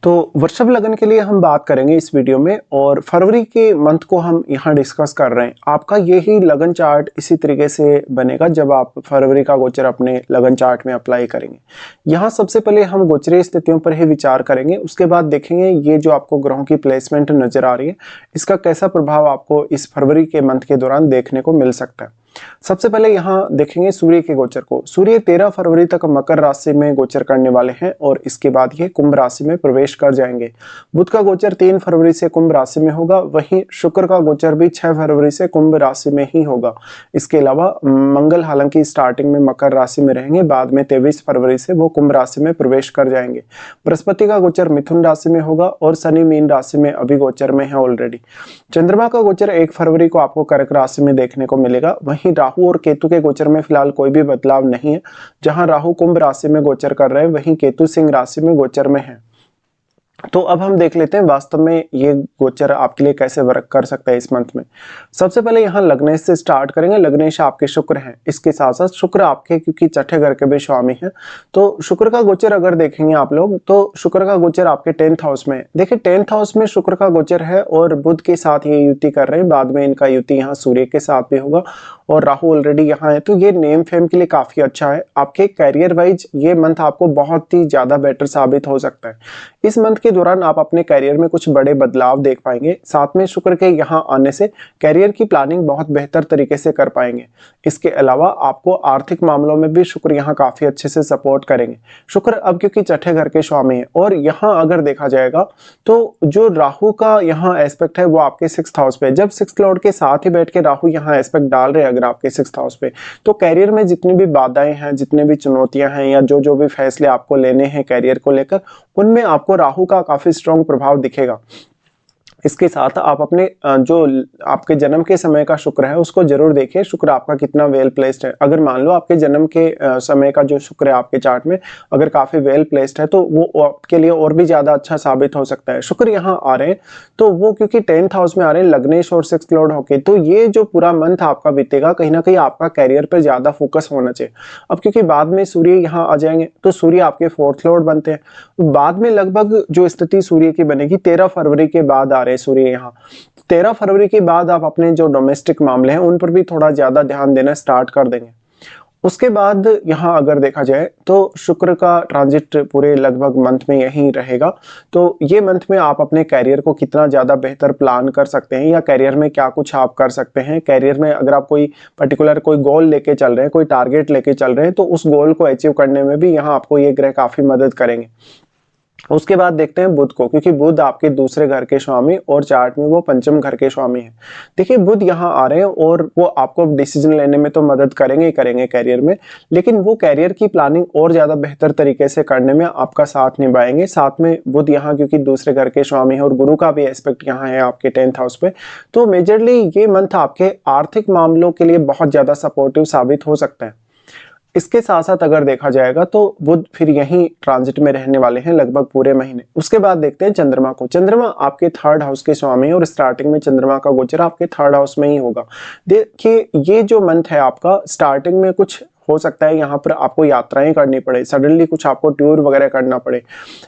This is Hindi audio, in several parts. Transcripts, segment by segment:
तो वृषभ लगन के लिए हम बात करेंगे इस वीडियो में और फरवरी के मंथ को हम यहाँ डिस्कस कर रहे हैं। आपका यही लगन चार्ट इसी तरीके से बनेगा जब आप फरवरी का गोचर अपने लगन चार्ट में अप्लाई करेंगे। यहाँ सबसे पहले हम गोचरीय स्थितियों पर ही विचार करेंगे, उसके बाद देखेंगे ये जो आपको ग्रहों की प्लेसमेंट नजर आ रही है इसका कैसा प्रभाव आपको इस फरवरी के मंथ के दौरान देखने को मिल सकता है। सबसे पहले यहाँ देखेंगे सूर्य के गोचर को। सूर्य 13 फरवरी तक मकर राशि में गोचर करने वाले हैं और इसके बाद ये कुंभ राशि में प्रवेश कर जाएंगे। बुध का गोचर 3 फरवरी से कुंभ राशि में होगा, वहीं शुक्र का गोचर भी 6 फरवरी से कुंभ राशि में ही होगा। इसके अलावा मंगल हालांकि स्टार्टिंग में मकर राशि में रहेंगे, बाद में 23 फरवरी से वो कुंभ राशि में प्रवेश कर जाएंगे। बृहस्पति का गोचर मिथुन राशि में होगा और शनि मीन राशि में अभी गोचर में है ऑलरेडी। चंद्रमा का गोचर 1 फरवरी को आपको कर्क राशि में देखने को मिलेगा। वहीं राहु और केतु के गोचर में फिलहाल कोई भी बदलाव नहीं है। जहां राहु कुंभ राशि में गोचर कर रहे हैं वहीं केतु सिंह राशि में गोचर में है। तो अब हम देख लेते हैं वास्तव में ये गोचर आपके लिए कैसे वर्क कर सकता है इस मंथ में। सबसे पहले यहाँ लग्नेश से स्टार्ट करेंगे। लग्नेश आपके शुक्र हैं, इसके साथ साथ शुक्र आपके क्योंकि छठे घर के भी स्वामी हैं, तो शुक्र का गोचर अगर देखेंगे आप लोग तो शुक्र का गोचर आपके 10th हाउस में। देखिए 10th हाउस में शुक्र का गोचर है और बुध के साथ ये युति कर रहे हैं, बाद में इनका युति यहाँ सूर्य के साथ भी होगा और राहु ऑलरेडी यहाँ है, तो ये नेम फेम के लिए काफी अच्छा है। आपके कैरियर वाइज ये मंथ आपको बहुत ही ज्यादा बेटर साबित हो सकता है। इस मंथ के दौरान आप अपने कैरियर में कुछ बड़े बदलाव देख पाएंगे। साथ में शुक्र के यहाँ आने से कैरियर की प्लानिंग बहुत बेहतर तरीके से कर पाएंगे। इसके अलावा आपको आर्थिक मामलों में भी शुक्र यहाँ काफी अच्छे से सपोर्ट करेंगे। शुक्र अब क्योंकि छठे घर के स्वामी है और यहाँ अगर देखा जाएगा तो जो राहु का यहाँ एस्पेक्ट है वो आपके 6th हाउस पे। जब 6th लॉर्ड के साथ ही बैठ के राहु यहाँ एस्पेक्ट डाल रहे हैं अगर आपके 6th हाउस पे, तो कैरियर में जितनी भी बाधाएं हैं, जितने भी चुनौतियां हैं या जो भी फैसले आपको लेने हैं कैरियर को लेकर, उनमें आपको राहु का काफी स्ट्रॉन्ग प्रभाव दिखेगा। इसके साथ आप अपने जो आपके जन्म के समय का शुक्र है उसको जरूर देखिए, शुक्र आपका कितना वेल प्लेस्ड है। अगर मान लो आपके जन्म के समय का जो शुक्र है आपके चार्ट में अगर काफी वेल प्लेस्ड है तो वो आपके लिए और भी ज्यादा अच्छा साबित हो सकता है। शुक्र यहाँ आ रहे हैं तो वो क्योंकि 10th हाउस में आ रहे हैं लग्नेश और 6th लॉर्ड होके, तो ये जो पूरा मंथ आपका बीतेगा कहीं ना कहीं आपका कैरियर पर ज्यादा फोकस होना चाहिए। अब क्योंकि बाद में सूर्य यहाँ आ जाएंगे तो सूर्य आपके 4th लॉर्ड बनते हैं। बाद में लगभग जो स्थिति सूर्य की बनेगी 13 फरवरी के बाद आ रहे सूर्य यहाँ। 13 फरवरी के बाद आप अपने जो डोमेस्टिक मामले हैं उन पर भी थोड़ा ज्यादा ध्यान देना स्टार्ट कर देंगे। उसके बाद यहाँ अगर देखा जाए तो शुक्र का ट्रांजिट पूरे लगभग मंथ में यही रहेगा। तो ये मंथ में आप अपने कैरियर को कितना ज्यादा बेहतर प्लान कर सकते हैं या कैरियर में क्या कुछ आप कर सकते हैं। कैरियर में अगर आप कोई पर्टिकुलर कोई गोल लेके चल रहे हैं, कोई टारगेट लेके चल रहे हैं, तो उस गोल को अचीव करने में भी यहाँ आपको ये ग्रह काफी मदद करेंगे। उसके बाद देखते हैं बुध को, क्योंकि बुध आपके दूसरे घर के स्वामी और चार्ट में वो पंचम घर के स्वामी हैं। देखिए बुध यहाँ आ रहे हैं और वो आपको डिसीजन लेने में तो मदद करेंगे ही करेंगे कैरियर में, लेकिन वो कैरियर की प्लानिंग और ज्यादा बेहतर तरीके से करने में आपका साथ निभाएंगे। साथ में बुध यहाँ क्योंकि दूसरे घर के स्वामी है और गुरु का भी एस्पेक्ट यहाँ है आपके 10th हाउस पे, तो मेजरली ये मंथ आपके आर्थिक मामलों के लिए बहुत ज्यादा सपोर्टिव साबित हो सकता है। इसके साथ साथ अगर देखा जाएगा तो बुध फिर यहीं ट्रांजिट में रहने वाले हैं लगभग पूरे महीने। उसके बाद देखते हैं चंद्रमा को। चंद्रमा आपके 3rd हाउस के स्वामी है और स्टार्टिंग में चंद्रमा का गोचर आपके 3rd हाउस में ही होगा। देखिए ये जो मंथ है आपका स्टार्टिंग में कुछ हो सकता है यहाँ पर आपको यात्राएं करनी पड़े, सडनली कुछ आपको टूर वगैरह करना पड़े।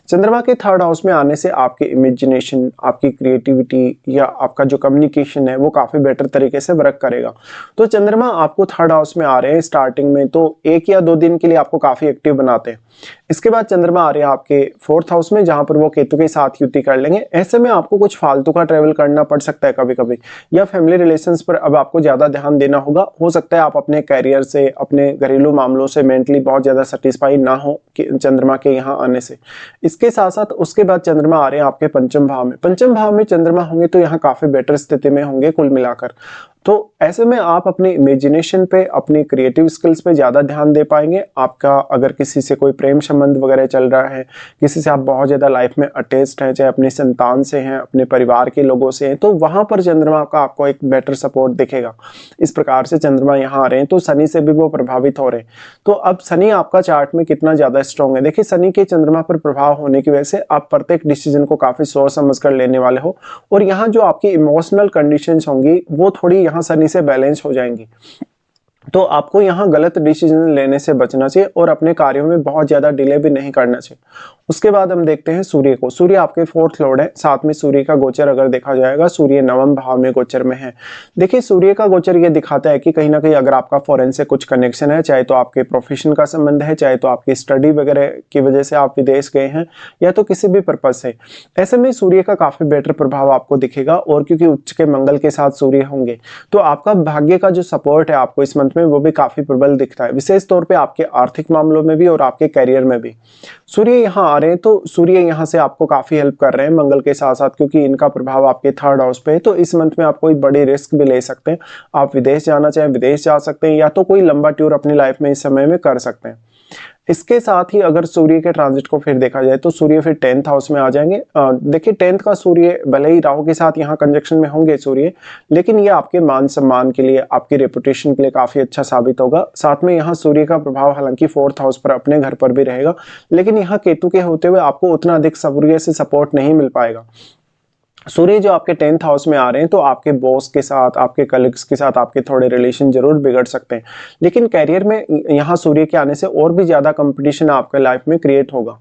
चंद्रमा के 3rd हाउस में आने से आपकी इमेजिनेशन, आपकी क्रिएटिविटी या आपका जो कम्युनिकेशन है वो काफी बेटर तरीके से वर्क करेगा। तो चंद्रमा आपको 3rd हाउस में आ रहे हैं स्टार्टिंग में, तो 1 या 2 दिन के लिए आपको काफी एक्टिव बनाते हैं। इसके बाद चंद्रमा आ रहे हैं आपके 4th हाउस में जहां पर वो केतु के साथ युति कर लेंगे। ऐसे में आपको कुछ फालतू का ट्रेवल करना पड़ सकता है कभी कभी, या फैमिली रिलेशंस पर अब आपको ज्यादा ध्यान देना होगा। हो सकता है आप अपने कैरियर से, अपने घरेलू मामलों से मेंटली बहुत ज्यादा सेटिस्फाई ना हो चंद्रमा के यहाँ आने से। इसके साथ साथ उसके बाद चंद्रमा आ रहे हैं आपके पंचम भाव में। पंचम भाव में चंद्रमा होंगे तो यहाँ काफी बेटर स्थिति में होंगे कुल मिलाकर। तो ऐसे में आप अपनी इमेजिनेशन पे, अपनी क्रिएटिव स्किल्स पे ज्यादा ध्यान दे पाएंगे। आपका अगर किसी से कोई प्रेम संबंध वगैरह चल रहा है, किसी से आप बहुत ज्यादा लाइफ में अटैच्ड हैं, चाहे अपनी संतान से हैं, अपने परिवार के लोगों से हैं, तो वहां पर चंद्रमा का आपको एक बेटर सपोर्ट दिखेगा। इस प्रकार से चंद्रमा यहाँ आ रहे हैं तो शनि से भी वो प्रभावित हो रहे हैं। तो अब शनि आपका चार्ट में कितना ज्यादा स्ट्रॉन्ग है। देखिए शनि के चंद्रमा पर प्रभाव होने की वजह से आप प्रत्येक डिसीजन को काफी सोच समझ कर लेने वाले हो और यहाँ जो आपकी इमोशनल कंडीशंस होंगी वो थोड़ी यहाँ शनि से बैलेंस हो जाएंगी। तो आपको यहाँ गलत डिसीजन लेने से बचना चाहिए और अपने कार्यों में बहुत ज्यादा डिले भी नहीं करना चाहिए। उसके बाद हम देखते हैं सूर्य को। सूर्य आपके 4th लॉर्ड है, साथ में सूर्य का गोचर अगर देखा जाएगा, सूर्य 9वें भाव में गोचर में है। देखिए सूर्य का गोचर ये दिखाता है कि कहीं ना कहीं अगर आपका फॉरेन से कुछ कनेक्शन है, चाहे तो आपके प्रोफेशन का संबंध है, चाहे तो आपकी स्टडी वगैरह की वजह से आप विदेश गए हैं, या तो किसी भी पर्पज से, ऐसे में सूर्य का काफी बेटर प्रभाव आपको दिखेगा। और क्योंकि उच्च के मंगल के साथ सूर्य होंगे तो आपका भाग्य का जो सपोर्ट है आपको इस मंथ में वो भी काफी प्रबल दिखता है, विशेष तौर पे आपके आर्थिक मामलों में भी और आपके करियर में भी। सूर्य यहाँ आ रहे हैं तो सूर्य यहाँ से आपको काफी हेल्प कर रहे हैं मंगल के साथ साथ, क्योंकि इनका प्रभाव आपके 3rd हाउस पे है। तो इस मंथ में आप कोई बड़ी रिस्क भी ले सकते हैं, आप विदेश जाना चाहें विदेश जा सकते हैं, या तो कोई लंबा टूर अपनी लाइफ में इस समय में कर सकते हैं। इसके साथ ही अगर सूर्य के ट्रांजिट को फिर देखा जाए तो सूर्य फिर 10th हाउस में आ जाएंगे। देखिए 10th का सूर्य भले ही राहु के साथ यहाँ कंजक्शन में होंगे सूर्य, लेकिन ये आपके मान सम्मान के लिए, आपकी रेपुटेशन के लिए काफी अच्छा साबित होगा। साथ में यहाँ सूर्य का प्रभाव हालांकि 4th हाउस पर अपने घर पर भी रहेगा, लेकिन यहाँ केतु के होते हुए आपको उतना अधिक सूर्य से सपोर्ट नहीं मिल पाएगा। सूर्य जो आपके 10th हाउस में आ रहे हैं तो आपके बॉस के साथ, आपके कलीग्स के साथ आपके थोड़े रिलेशन जरूर बिगड़ सकते हैं, लेकिन करियर में यहाँ सूर्य के आने से और भी ज्यादा कंपटीशन आपके लाइफ में क्रिएट होगा।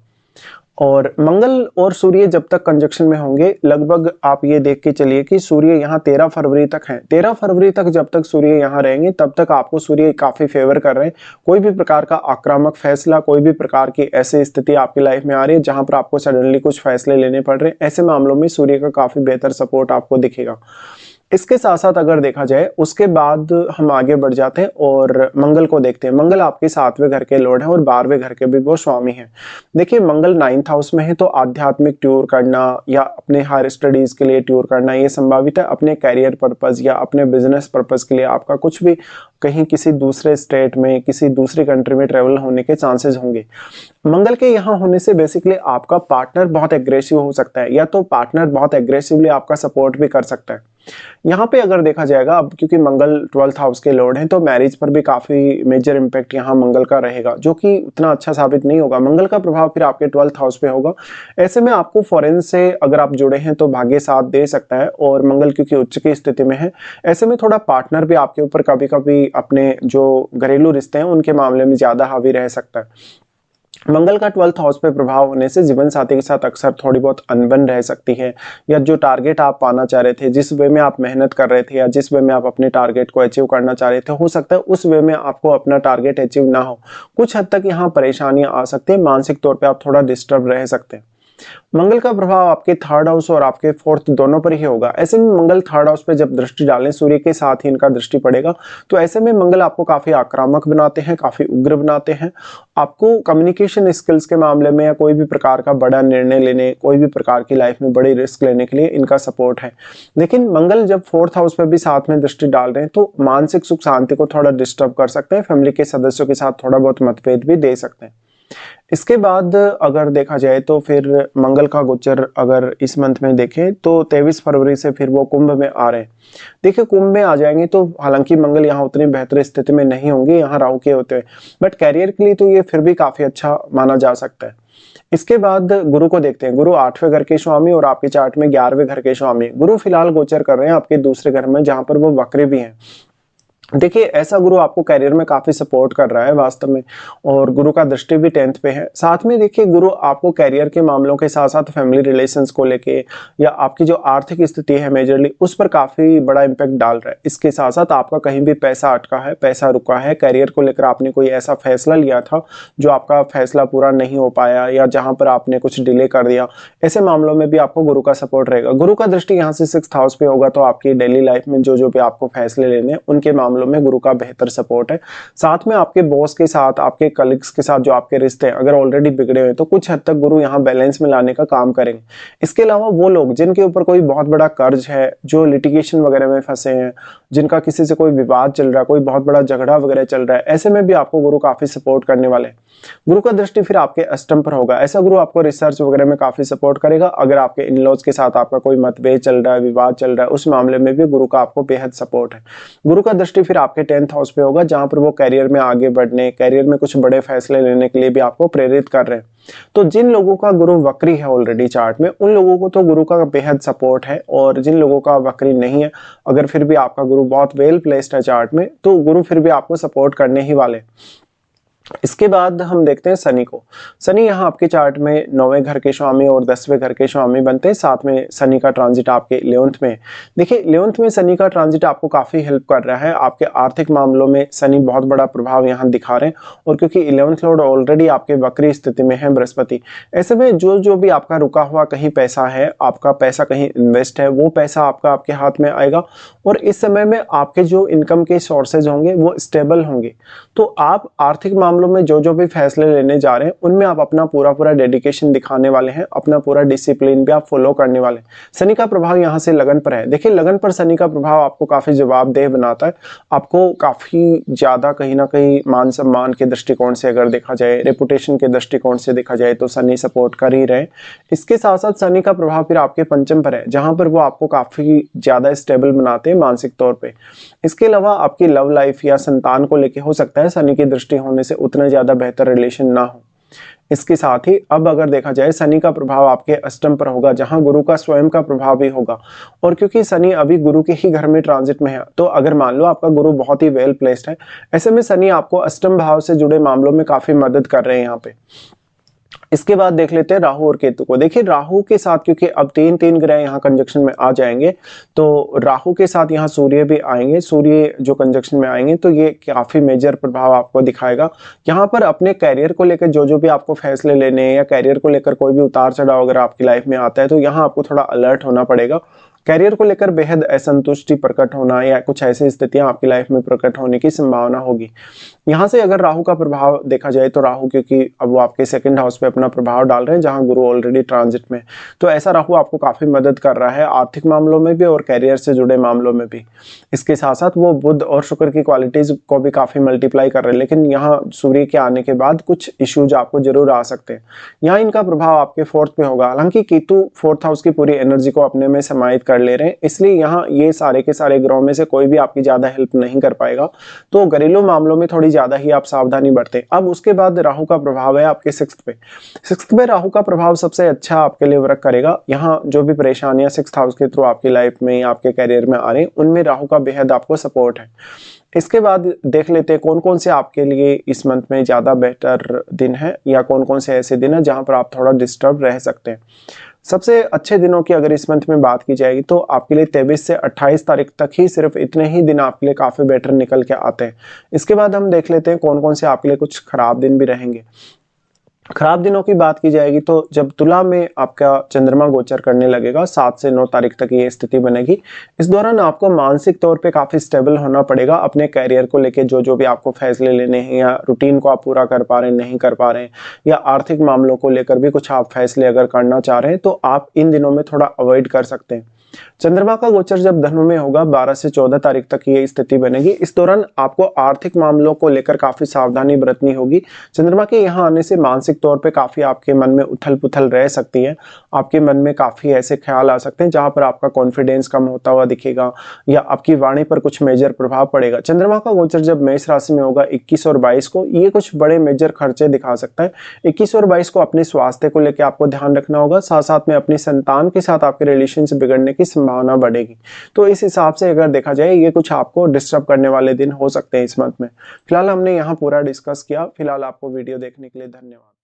और मंगल और सूर्य जब तक कंजक्शन में होंगे, लगभग आप ये देख के चलिए कि सूर्य यहाँ 13 फरवरी तक है। 13 फरवरी तक जब तक सूर्य यहाँ रहेंगे तब तक आपको सूर्य काफी फेवर कर रहे हैं। कोई भी प्रकार का आक्रामक फैसला, कोई भी प्रकार की ऐसी स्थिति आपकी लाइफ में आ रही है जहां पर आपको सडनली कुछ फैसले लेने पड़ रहे हैं, ऐसे मामलों में सूर्य का काफी बेहतर सपोर्ट आपको दिखेगा। इसके साथ साथ अगर देखा जाए उसके बाद हम आगे बढ़ जाते हैं और मंगल को देखते हैं। मंगल आपके 7वें घर के लॉर्ड हैं और 12वें घर के भी वो स्वामी हैं। देखिए मंगल 9th हाउस में है तो आध्यात्मिक टूर करना या अपने हायर स्टडीज के लिए टूर करना ये संभावित है। अपने कैरियर पर्पज या अपने बिजनेस पर्पज के लिए आपका कुछ भी कहीं किसी दूसरे स्टेट में, किसी दूसरी कंट्री में ट्रेवल होने के चांसेस होंगे। मंगल के यहाँ होने से बेसिकली आपका पार्टनर बहुत एग्रेसिव हो सकता है, या तो पार्टनर बहुत एग्रेसिवली आपका सपोर्ट भी कर सकता है। यहाँ पे अगर देखा जाएगा, अब क्योंकि मंगल 12th हाउस के लॉर्ड हैं तो मैरिज पर भी काफी मेजर इंपैक्ट यहाँ मंगल का रहेगा, जो कि उतना अच्छा साबित नहीं होगा। मंगल का प्रभाव फिर आपके 12th हाउस पे होगा। ऐसे में आपको फॉरेन से अगर आप जुड़े हैं तो भाग्य साथ दे सकता है, और मंगल क्योंकि उच्च की स्थिति में है, ऐसे में थोड़ा पार्टनर भी आपके ऊपर कभी कभी अपने जो घरेलू रिश्ते हैं उनके मामले में ज्यादा हावी रह सकता है। मंगल का 12th हाउस पे प्रभाव होने से जीवन साथी के साथ अक्सर थोड़ी बहुत अनबन रह सकती है, या जो टारगेट आप पाना चाह रहे थे, जिस वे में आप मेहनत कर रहे थे या जिस वे में आप अपने टारगेट को अचीव करना चाह रहे थे, हो सकता है उस वे में आपको अपना टारगेट अचीव ना हो। कुछ हद तक यहाँ परेशानियां आ सकती है, मानसिक तौर पर आप थोड़ा डिस्टर्ब रह सकते हैं। मंगल का प्रभाव आपके 3rd हाउस और आपके 4th दोनों पर ही होगा। ऐसे में मंगल 3rd हाउस पे जब दृष्टि डालें, सूर्य के साथ ही इनका दृष्टि पड़ेगा, तो ऐसे में मंगल आपको काफी आक्रामक बनाते हैं, काफी उग्र बनाते हैं। आपको कम्युनिकेशन स्किल्स के मामले में या कोई भी प्रकार का बड़ा निर्णय लेने, कोई भी प्रकार की लाइफ में बड़ी रिस्क लेने के लिए इनका सपोर्ट है। लेकिन मंगल जब 4th हाउस पे भी साथ में दृष्टि डाल रहे हैं तो मानसिक सुख शांति को थोड़ा डिस्टर्ब कर सकते हैं, फैमिली के सदस्यों के साथ थोड़ा बहुत मतभेद भी दे सकते हैं। इसके बाद अगर देखा जाए तो फिर मंगल का गोचर अगर इस मंथ में देखें तो 23 फरवरी से फिर वो कुंभ में आ रहे हैं। देखिए कुंभ में आ जाएंगे तो हालांकि मंगल यहाँ उतनी बेहतर स्थिति में नहीं होंगे यहाँ राहु के होते हुए, बट कैरियर के लिए तो ये फिर भी काफी अच्छा माना जा सकता है। इसके बाद गुरु को देखते हैं। गुरु 8वें घर के स्वामी और आपके चार्ट में 11वें घर के स्वामी। गुरु फिलहाल गोचर कर रहे हैं आपके दूसरे घर में, जहां पर वो वक्री भी हैं। देखिए ऐसा गुरु आपको करियर में काफी सपोर्ट कर रहा है वास्तव में, और गुरु का दृष्टि भी 10th पे है। साथ में देखिए गुरु आपको करियर के मामलों के साथ साथ फैमिली रिलेशंस को लेके या आपकी जो आर्थिक स्थिति है मेजरली उस पर काफी बड़ा इंपैक्ट डाल रहा है। इसके साथ साथ आपका कहीं भी पैसा अटका है, पैसा रुका है, करियर को लेकर आपने कोई ऐसा फैसला लिया था जो आपका फैसला पूरा नहीं हो पाया या जहां पर आपने कुछ डिले कर दिया, ऐसे मामलों में भी आपको गुरु का सपोर्ट रहेगा। गुरु का दृष्टि यहाँ से 6th हाउस पे होगा तो आपकी डेली लाइफ में जो भी आपको फैसले लेने उनके मामलों में गुरु का बेहतर सपोर्ट है। साथ में आपके बॉस के साथ, आपके कलीग्स के साथ जो आपके रिश्ते हैं अगर ऑलरेडी बिगड़े हुए तो कुछ हद तक गुरु यहाँ बैलेंस में लाने का काम करेंगे। इसके अलावा वो लोग जिनके ऊपर कोई बहुत बड़ा कर्ज है, जो लिटिगेशन वगैरह में फंसे हैं, जिनका किसी से कोई विवाद चल रहा है, कोई बहुत बड़ा झगड़ा वगैरह चल रहा है, ऐसे में भी आपको गुरु काफी सपोर्ट करने वाले हैं। गुरु का दृष्टि फिर आपके अष्टम पर होगा। ऐसा गुरु आपको रिसर्च वगैरह में काफी सपोर्ट करेगा। अगर आपके इन-लॉज के साथ आपका कोई मतभेद चल रहा है, विवाद चल रहा है, उस मामले में भी गुरु का आपको बेहद सपोर्ट है। गुरु का दृष्टि फिर आपके 10th हाउस पे होगा, जहां पर वो करियर में आगे बढ़ने, करियर में कुछ बड़े फैसले लेने के लिए भी आपको प्रेरित कर रहे हैं। तो जिन लोगों का गुरु वक्री है ऑलरेडी चार्ट में, उन लोगों को तो गुरु का बेहद सपोर्ट है, और जिन लोगों का वक्री नहीं है, अगर फिर भी आपका गुरु बहुत वेल प्लेस्ड है चार्ट में, तो गुरु फिर भी आपको सपोर्ट करने ही वाले। इसके बाद हम देखते हैं शनि को। शनि यहाँ आपके चार्ट में 9वें घर के स्वामी और 10वें घर के स्वामी बनते हैं। साथ में शनि का ट्रांजिट आपके 11th में। देखिए 11th में शनि का ट्रांजिट आपको काफ़ी हेल्प कर रहा है। आपके आर्थिक मामलों में शनि बहुत बड़ा प्रभाव यहाँ दिखा रहे हैं, और क्योंकि 11th लॉर्ड ऑलरेडी आपके वक्री स्थिति में है बृहस्पति, ऐसे में जो भी आपका रुका हुआ कहीं पैसा है, आपका पैसा कहीं इन्वेस्ट है, वो पैसा आपके हाथ में आएगा, और इस समय में आपके जो इनकम के सोर्सेज होंगे वो स्टेबल होंगे। तो आप आर्थिक मामलों में जो भी फैसले लेने जा रहे हैं उनमें आप अपना पूरा डेडिकेशन दिखाने वाले हैं, अपना पूरा डिसिप्लिन भी आप फॉलो करने वाले हैं। शनि का प्रभाव यहाँ से लगन पर है। देखिए लगन पर शनि का प्रभाव आपको काफी जवाबदेह बनाता है, आपको काफी ज्यादा कहीं ना कहीं मान सम्मान के दृष्टिकोण से अगर देखा जाए, रेपुटेशन के दृष्टिकोण से देखा जाए तो शनि सपोर्ट कर ही रहे। इसके साथ साथ शनि का प्रभाव फिर आपके पंचम पर है, जहां पर वो आपको काफी ज्यादा स्टेबल बनाते हैं मानसिक तौर पे। इसके अलावा आपकी लव लाइफ या संतान को लेके हो सकता है शनि की दृष्टि होने से उतना ज्यादा बेहतर रिलेशन ना हो। इसके साथ ही अब अगर देखा जाए शनि का प्रभाव आपके अष्टम पर होगा, जहां गुरु का स्वयं का प्रभाव भी होगा, और क्योंकि शनि अभी गुरु के ही घर में ट्रांजिट में है, तो अगर मान लो आपका गुरु बहुत ही वेल प्लेस्ड है, ऐसे में शनि आपको अष्टम भाव से जुड़े मामलों में काफी मदद कर रहे हैं यहाँ पे। इसके बाद देख लेते हैं राहु और केतु को। देखिए राहु के साथ क्योंकि अब तीन ग्रह यहाँ कंजक्शन में आ जाएंगे, तो राहु के साथ यहाँ सूर्य भी आएंगे। सूर्य जो कंजक्शन में आएंगे तो ये काफी मेजर प्रभाव आपको दिखाएगा। यहाँ पर अपने कैरियर को लेकर जो भी आपको फैसले लेने हैं, या कैरियर को लेकर कोई भी उतार चढ़ाव अगर आपकी लाइफ में आता है, तो यहाँ आपको थोड़ा अलर्ट होना पड़ेगा। कैरियर को लेकर बेहद असंतुष्टि प्रकट होना या कुछ ऐसी स्थितियां आपकी लाइफ में प्रकट होने की संभावना होगी। यहाँ से अगर राहु का प्रभाव देखा जाए तो राहु क्योंकि अब वो आपके सेकंड हाउस पे अपना प्रभाव डाल रहे हैं, जहां गुरु ऑलरेडी ट्रांजिट में, तो ऐसा राहु आपको काफी मदद कर रहा है आर्थिक मामलों में भी और कैरियर से जुड़े मामलों में भी। इसके साथ साथ वो बुध और शुक्र की क्वालिटीज को भी काफी मल्टीप्लाई कर रहे हैं, लेकिन यहाँ सूर्य के आने के बाद कुछ इश्यूज आपको जरूर आ सकते हैं। यहाँ इनका प्रभाव आपके 4th पे होगा। हालांकि केतु 4th हाउस की पूरी एनर्जी को अपने में समाहित कर ले रहे हैं, इसलिए यहाँ ये सारे के सारे ग्रहों में से कोई भी आपकी ज्यादा हेल्प नहीं कर पाएगा। तो घरेलू मामलों में थोड़ी ज्यादा ही आप सावधानी बरतें। अब उसके बाद राहु का प्रभाव है आपके 6th पे राहु का प्रभाव सबसे अच्छा आपके लिए वर्क करेगा। यहाँ जो भी परेशानियां 6th हाउस के थ्रू आपकी लाइफ में या आपके करियर में आ रही हैं, उनमें राहु का बेहद आपको सपोर्ट है। इसके बाद देख लेते हैं कौन कौन से आपके लिए इस मंथ में ज्यादा बेहतर दिन है, या कौन कौन से ऐसे दिन है जहां पर आप थोड़ा डिस्टर्ब रह सकते हैं। सबसे अच्छे दिनों की अगर इस मंथ में बात की जाएगी तो आपके लिए 23 से 28 तारीख तक ही, सिर्फ इतने ही दिन आपके लिए काफी बेटर निकल के आते हैं। इसके बाद हम देख लेते हैं कौन कौन से आपके लिए कुछ खराब दिन भी रहेंगे। खराब दिनों की बात की जाएगी तो जब तुला में आपका चंद्रमा गोचर करने लगेगा 7 से 9 तारीख तक ये स्थिति बनेगी। इस दौरान आपको मानसिक तौर पे काफी स्टेबल होना पड़ेगा। अपने कैरियर को लेके जो भी आपको फैसले लेने हैं, या रूटीन को आप पूरा कर पा रहे हैं नहीं कर पा रहे हैं, या आर्थिक मामलों को लेकर भी कुछ आप फैसले अगर करना चाह रहे हैं, तो आप इन दिनों में थोड़ा अवॉइड कर सकते हैं। चंद्रमा का गोचर जब धनु में होगा 12 से 14 तारीख तक ये स्थिति बनेगी। इस दौरान आपको आर्थिक मामलों को लेकर काफी सावधानी बरतनी होगी। चंद्रमा के यहाँ आने से मानसिक तौर पे काफी आपके मन में उथल पुथल रह सकती है। आपके मन में काफी ऐसे ख्याल आ सकते हैं जहां पर आपका कॉन्फिडेंस कम होता हुआ दिखेगा, या आपकी वाणी पर कुछ मेजर प्रभाव पड़ेगा। चंद्रमा का गोचर जब मेष राशि में होगा 21 और 22 को, ये कुछ बड़े मेजर खर्चे दिखा सकता है। 21 और 22 को अपने स्वास्थ्य को लेकर आपको ध्यान रखना होगा। साथ साथ में अपनी संतान के साथ आपके रिलेशन बिगड़ने की संभावना बढ़ेगी। तो इस हिसाब से अगर देखा जाए ये कुछ आपको डिस्टर्ब करने वाले दिन हो सकते हैं इस मंथ में। फिलहाल हमने यहाँ पूरा डिस्कस किया। फिलहाल आपको वीडियो देखने के लिए धन्यवाद।